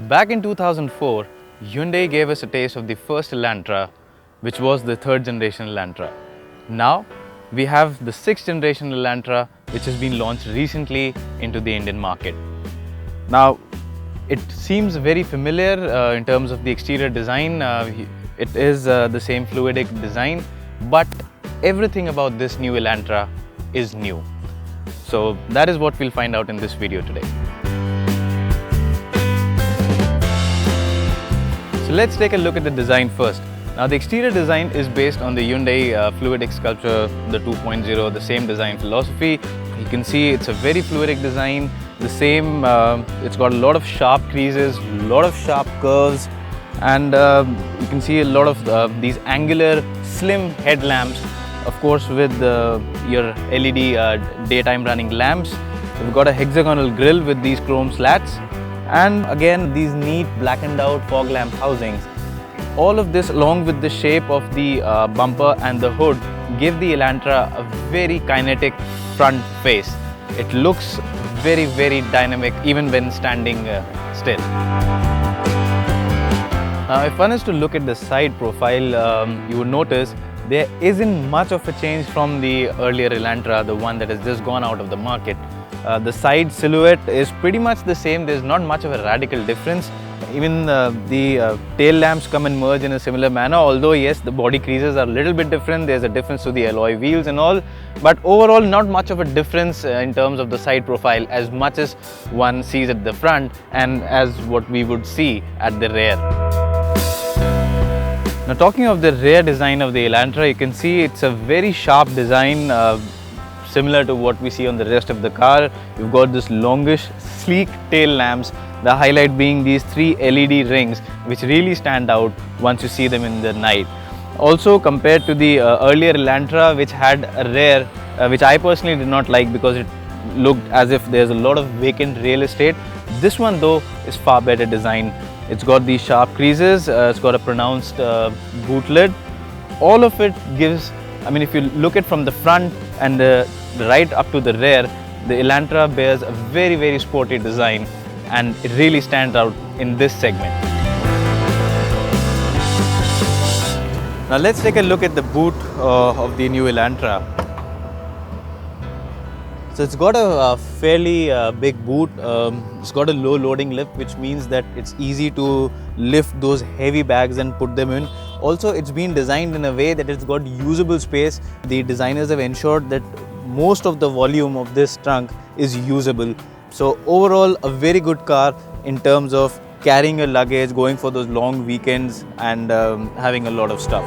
Back in 2004, Hyundai gave us a taste of the first Elantra, which was the third generation Elantra. Now, we have the sixth generation Elantra, which has been launched recently into the Indian market. Now, it seems very familiar in terms of the exterior design. It is the same fluidic design, but everything about this new Elantra is new. So that is what we'll find out in this video today. So let's take a look at the design first. Now the exterior design is based on the Hyundai Fluidic Sculpture, the 2.0, the same design philosophy. You can see it's a very fluidic design, the same, it's got a lot of sharp creases, a lot of sharp curves, and you can see a lot of these angular slim headlamps, of course with your LED daytime running lamps. We've got a hexagonal grille with these chrome slats, and again these neat blackened out fog lamp housings. All of this, along with the shape of the bumper and the hood, give the Elantra a very kinetic front face. It looks very dynamic even when standing still. Now if one is to look at the side profile, you would notice there isn't much of a change from the earlier Elantra, the one that has just gone out of the market. The side silhouette is pretty much the same. There's not much of a radical difference. Even the tail lamps come and merge in a similar manner, although yes, the body creases are a little bit different. There's a difference to the alloy wheels and all, but overall not much of a difference in terms of the side profile as much as one sees at the front and as what we would see at the rear. Now talking of the rear design of the Elantra, you can see it's a very sharp design, similar to what we see on the rest of the car. You've got this longish, sleek tail lamps, the highlight being these three LED rings, which really stand out once you see them in the night. Also, compared to the earlier Elantra, which had a rear, which I personally did not like because it looked as if there's a lot of vacant real estate. This one though is far better designed. It's got these sharp creases, it's got a pronounced boot lid. All of it gives, I mean, if you look at from the front and right up to the rear, the Elantra bears a very sporty design, and it really stands out in this segment. Now let's take a look at the boot of the new Elantra. So it's got a fairly big boot. It's got a low loading lip, which means that it's easy to lift those heavy bags and put them in. Also, it's been designed in a way that it's got usable space. The designers have ensured that most of the volume of this trunk is usable. So overall, a very good car in terms of carrying a luggage, going for those long weekends and having a lot of stuff.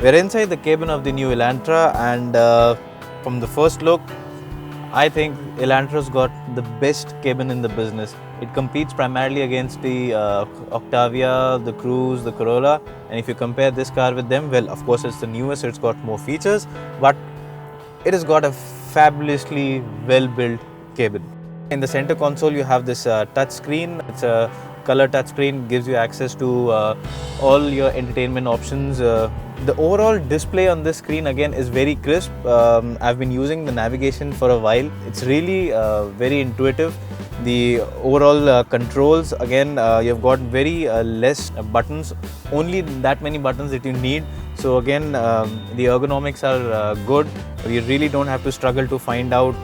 We're inside the cabin of the new Elantra, and from the first look, I think Elantra's got the best cabin in the business. It competes primarily against the Octavia, the Cruze, the Corolla, and if you compare this car with them, well, of course it's the newest, so it's got more features, but it has got a fabulously well-built cabin. In the center console, you have this touch screen. It's a color touch screen, gives you access to all your entertainment options. The overall display on this screen again is very crisp. I've been using the navigation for a while. It's really very intuitive. The overall controls, again, you've got very less buttons, only that many buttons that you need. So again, the ergonomics are good. You really don't have to struggle to find out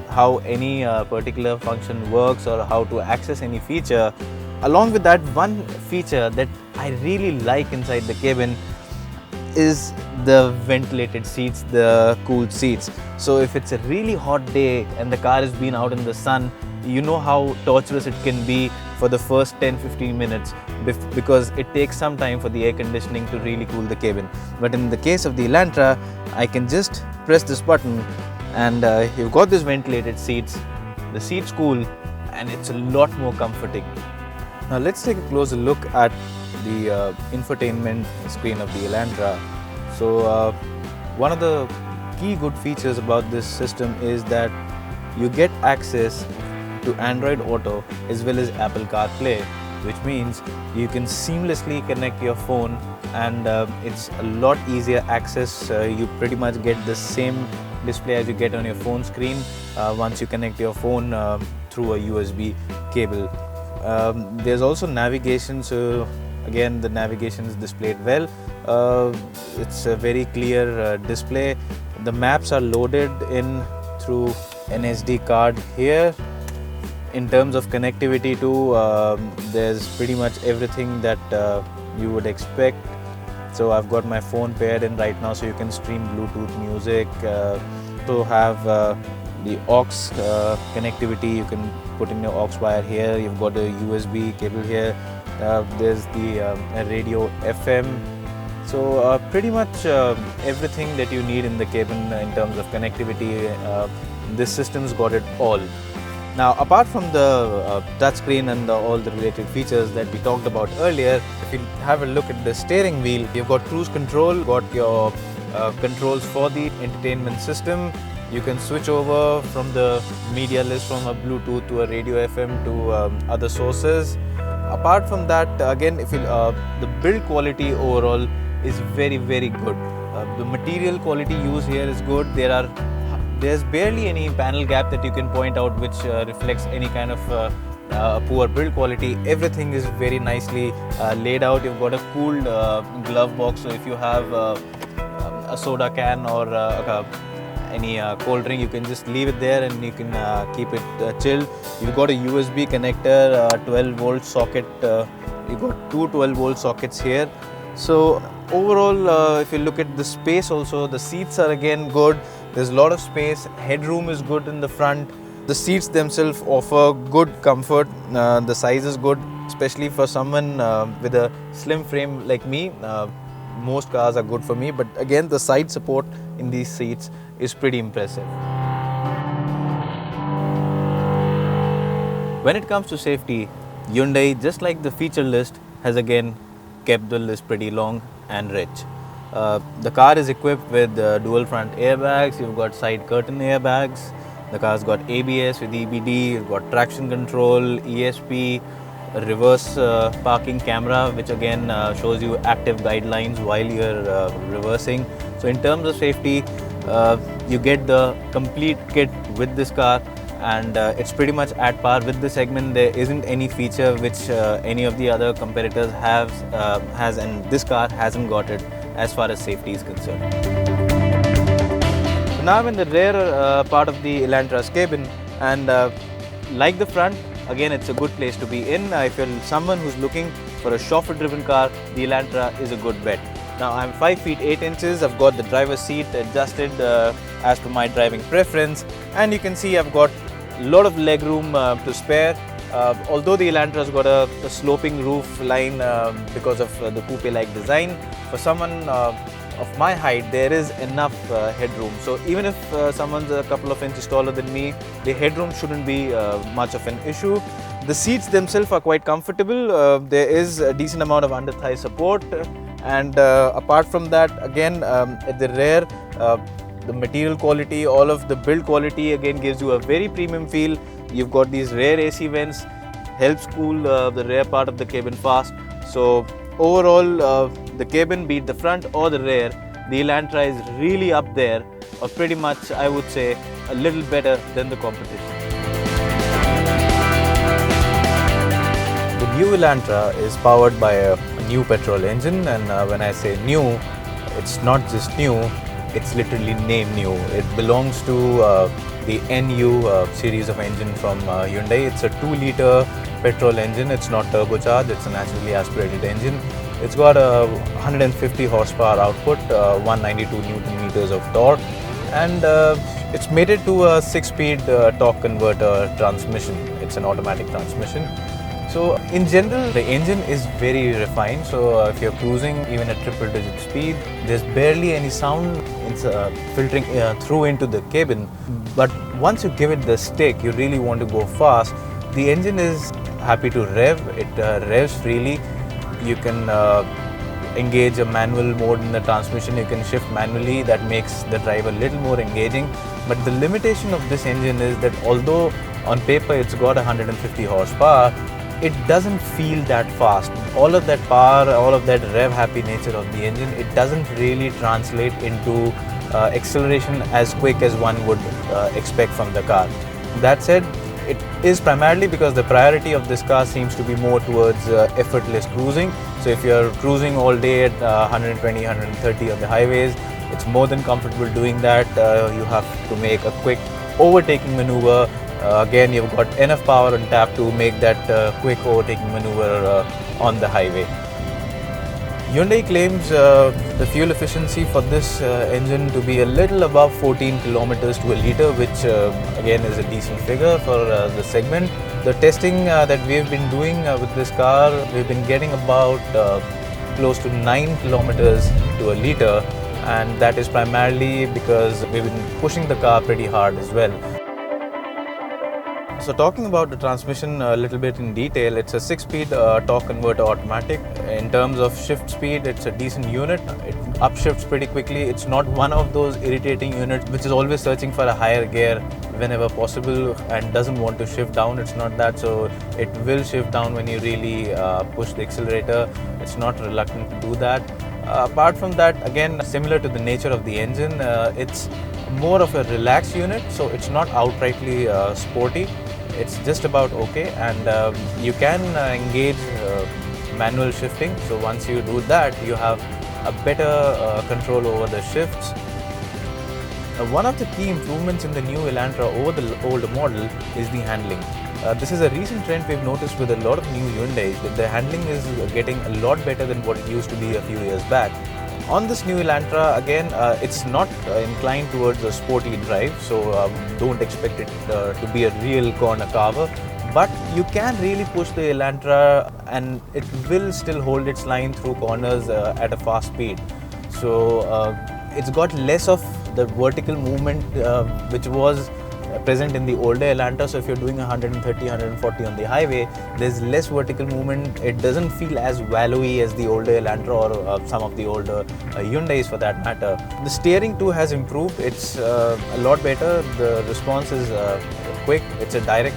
how any particular function works or how to access any feature. Along with that, one feature that I really like inside the cabin is the ventilated seats, the cooled seats. So if it's a really hot day and the car has been out in the sun, you know how torturous it can be for the first 10-15 minutes because it takes some time for the air conditioning to really cool the cabin. But in the case of the Elantra, I can just press this button and you've got these ventilated seats. The seats cool and it's a lot more comforting. Now let's take a closer look at the infotainment screen of the Elantra. So one of the key good features about this system is that you get access to Android Auto as well as Apple CarPlay, which means you can seamlessly connect your phone and it's a lot easier access. You pretty much get the same display as you get on your phone screen once you connect your phone through a USB cable. There's also navigation, so again the navigation is displayed well. It's a very clear display. The maps are loaded in through an SD card here. In terms of connectivity too, there's pretty much everything that you would expect. So I've got my phone paired in right now, so you can stream Bluetooth music. So have the aux connectivity. You can put in your aux wire here. You've got a USB cable here. There's the radio FM. So pretty much everything that you need in the cabin in terms of connectivity, this system's got it all. Now, apart from the touchscreen and all the related features that we talked about earlier, if you have a look at the steering wheel, you've got cruise control, got your controls for the entertainment system. You can switch over from the media list from a Bluetooth to a radio FM to other sources. Apart from that, again, if you, the build quality overall is very, very good. The material quality used here is good. There's barely any panel gap that you can point out which reflects any kind of poor build quality. Everything is very nicely laid out. You've got a cooled glove box, so if you have a soda can or any cold drink, you can just leave it there and you can keep it chilled. You've got a USB connector, 12-volt socket. You've got two 12-volt sockets here. So overall, if you look at the space also, the seats are again good. There's a lot of space. Headroom is good in the front. The seats themselves offer good comfort. The size is good, especially for someone with a slim frame like me. Most cars are good for me, but again, the side support in these seats is pretty impressive. When it comes to safety, Hyundai, just like the feature list, has again kept the list pretty long and rich. The car is equipped with dual front airbags. You've got side curtain airbags. The car's got ABS with EBD. You've got traction control, ESP, a reverse parking camera, which again shows you active guidelines while you're reversing. So in terms of safety, you get the complete kit with this car, and it's pretty much at par with the segment. There isn't any feature which any of the other competitors has, and this car hasn't got it as far as safety is concerned. So now I'm in the rear part of the Elantra's cabin, and like the front, again it's a good place to be in. If you're someone who's looking for a chauffeur-driven car, the Elantra is a good bet. Now I'm 5 feet 8 inches. I've got the driver's seat adjusted as per my driving preference, and you can see I've got a lot of leg room to spare. Although the Elantra has got a sloping roof line because of the coupe-like design, for someone of my height, there is enough headroom. So even if someone's a couple of inches taller than me, the headroom shouldn't be much of an issue. The seats themselves are quite comfortable. There is a decent amount of under-thigh support. And apart from that, again, at the rear, the material quality, all of the build quality again gives you a very premium feel. You've got these rear AC vents, helps cool the rear part of the cabin fast. So overall, the cabin, be it the front or the rear, the Elantra is really up there, or pretty much I would say a little better than the competition. The new Elantra is powered by a new petrol engine, and when I say new, it's not just new, it's literally named new. It belongs to the NU series of engine from Hyundai. It's a 2-liter petrol engine. It's not turbocharged, it's a naturally aspirated engine. It's got a 150 horsepower output, 192 Newton meters of torque, and it's mated to a 6-speed torque converter transmission. It's an automatic transmission. So in general, the engine is very refined. So if you're cruising even at triple-digit speed, there's barely any sound. It's filtering through into the cabin. But once you give it the stick, you really want to go fast. The engine is happy to rev. It revs freely. You can engage a manual mode in the transmission. You can shift manually. That makes the drive a little more engaging. But the limitation of this engine is that although on paper it's got 150 horsepower, it doesn't feel that fast. All of that power, all of that rev-happy nature of the engine, it doesn't really translate into acceleration as quick as one would expect from the car. That said, It is primarily because the priority of this car seems to be more towards effortless cruising. So if you're cruising all day at 120, 130 on the highways, it's more than comfortable doing that. You have to make a quick overtaking maneuver. Again, you've got enough power on tap to make that quick overtaking maneuver on the highway. Hyundai claims the fuel efficiency for this engine to be a little above 14 kilometers to a litre, which again is a decent figure for the segment. The testing that we've been doing with this car, we've been getting about close to 9 kilometers to a litre, and that is primarily because we've been pushing the car pretty hard as well. So talking about the transmission a little bit in detail, it's a 6-speed torque converter automatic. In terms of shift speed, it's a decent unit. It upshifts pretty quickly. It's not one of those irritating units which is always searching for a higher gear whenever possible and doesn't want to shift down. It's not that. So it will shift down when you really push the accelerator. It's not reluctant to do that. Apart from that, again, similar to the nature of the engine, it's more of a relaxed unit, so it's not outrightly sporty. It's just about okay, and you can engage manual shifting. So once you do that, you have a better control over the shifts. One of the key improvements in the new Elantra over the older model is the handling. This is a recent trend we've noticed with a lot of new Hyundais, that the handling is getting a lot better than what it used to be a few years back. On this new Elantra, again, it's not inclined towards a sporty drive, so don't expect it to be a real corner carver. But you can really push the Elantra and it will still hold its line through corners at a fast speed. So it's got less of the vertical movement which was present in the older Elantra. So if you're doing 130, 140 on the highway, there's less vertical movement. It doesn't feel as wallowy as the older Elantra or some of the older Hyundais for that matter. The steering too has improved. It's a lot better. The response is quick. It's a direct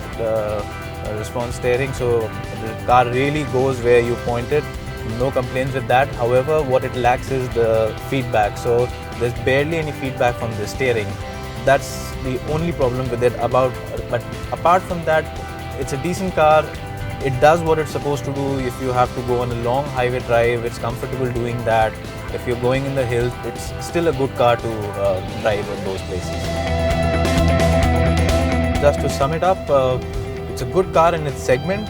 response steering, so the car really goes where you point it. No complaints with that. However, what it lacks is the feedback. So there's barely any feedback from the steering. That's the only problem with it. But apart from that, it's a decent car. It does what it's supposed to do. If you have to go on a long highway drive, it's comfortable doing that. If you're going in the hills, it's still a good car to drive in those places. Just to sum it up, it's a good car in its segment.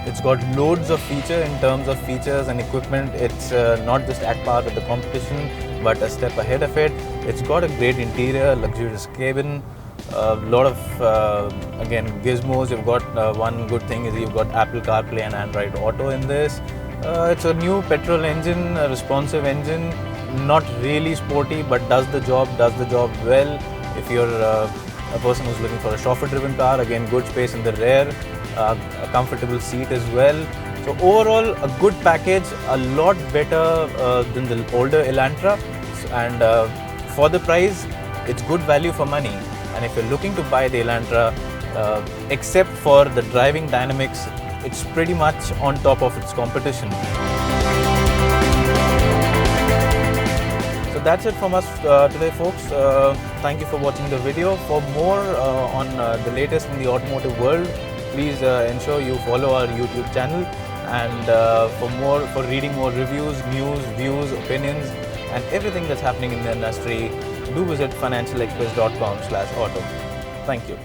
It's got loads of feature in terms of features and equipment. It's not just at par with the competition, but a step ahead of it. It's got a great interior, luxurious cabin, a lot of again gizmos. You've got one good thing is you've got Apple CarPlay and Android Auto in this. It's a new petrol engine, a responsive engine, not really sporty, but does the job well. If you're a person who's looking for a chauffeur-driven car, again, good space in the rear, a comfortable seat as well. So overall, a good package, a lot better than the older Elantra, and for the price, it's good value for money. And if you're looking to buy the Elantra, except for the driving dynamics, it's pretty much on top of its competition. So that's it from us today, folks. Thank you for watching the video. For more on the latest in the automotive world, please ensure you follow our YouTube channel. And for reading more reviews, news, views, opinions, and everything that's happening in the industry, do visit financialexpress.com/auto. Thank you.